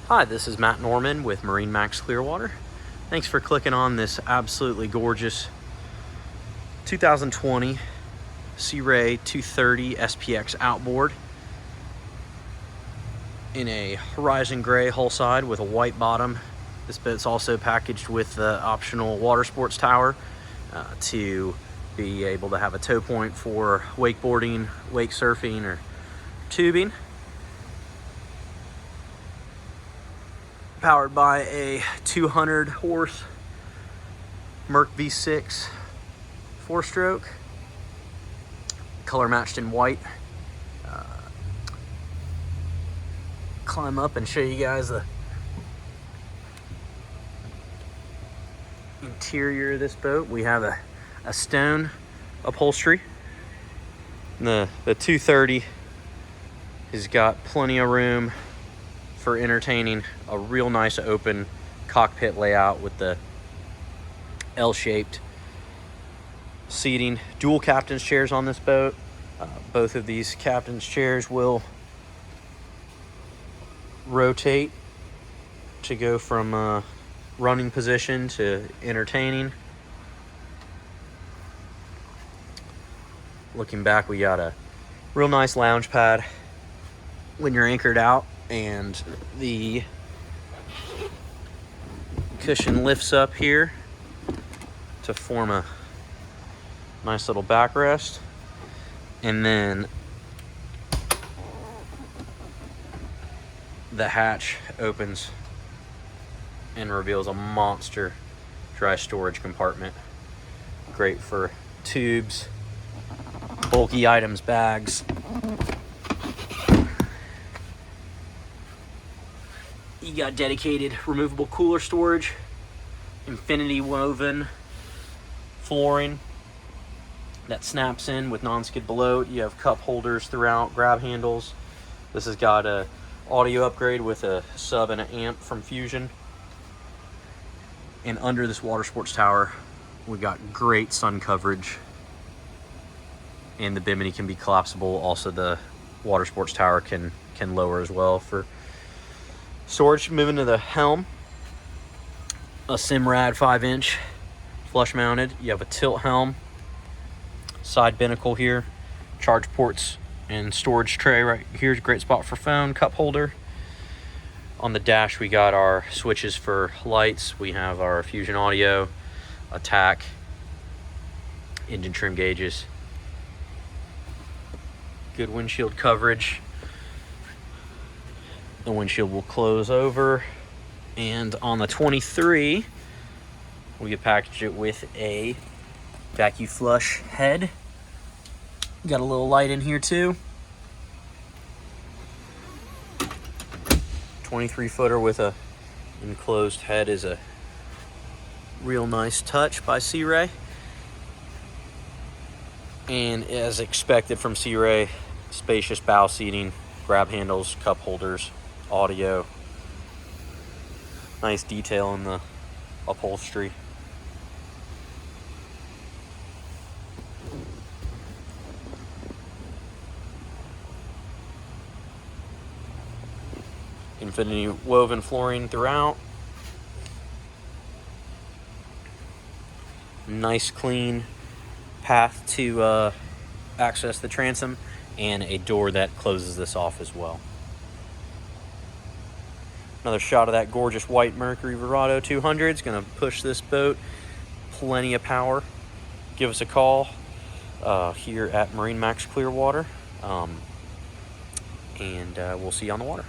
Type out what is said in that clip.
Hi, this is Matt Norman with MarineMax Clearwater. Thanks for clicking on this absolutely gorgeous 2020 Sea Ray 230 SPX Outboard in a horizon gray hull side with a white bottom. This boat's also packaged with the optional water sports tower to be able to have a tow point for wakeboarding, wake surfing, or tubing. Powered by a 200 horse Merc V6 4-stroke, color matched in white. Climb up and show you guys the interior of this boat. We have a stone upholstery. The 230 has got plenty of room for entertaining, a real nice open cockpit layout with the L-shaped seating. Dual captain's chairs on this boat. Both of these captain's chairs will rotate to go from running position to entertaining. Looking back, we got a real nice lounge pad when you're anchored out, and the cushion lifts up here to form a nice little backrest, and then the hatch opens and reveals a monster dry storage compartment. Great for tubes, bulky items, bags. You got dedicated removable cooler storage, infinity woven flooring that snaps in with non-skid below it. You have cup holders throughout, grab handles. This has got a audio upgrade with a sub and an amp from Fusion. And under this water sports tower, we got great sun coverage, and the Bimini can be collapsible. Also, the water sports tower can lower as well for storage. Moving to the Helm, a Simrad 5-inch flush mounted. You have a tilt helm, side binnacle here, charge ports and storage tray right here's a great spot for phone, cup holder. On the dash, we got our switches for lights. We have our Fusion audio, attack, engine trim gauges, good windshield coverage. The windshield will close over, and on the 23, we could package it with a vacuum flush head. Got a little light in here too. 23-footer with a enclosed head is a real nice touch by Sea Ray. And as expected from Sea Ray, spacious bow seating, grab handles, cup holders, audio, nice detail in the upholstery. Infinity woven flooring throughout. Nice clean path to access the transom, and a door that closes this off as well. Another shot of that gorgeous white Mercury Verado 200 is going to push this boat. Plenty of power. Give us a call here at MarineMax Clearwater, and we'll see you on the water.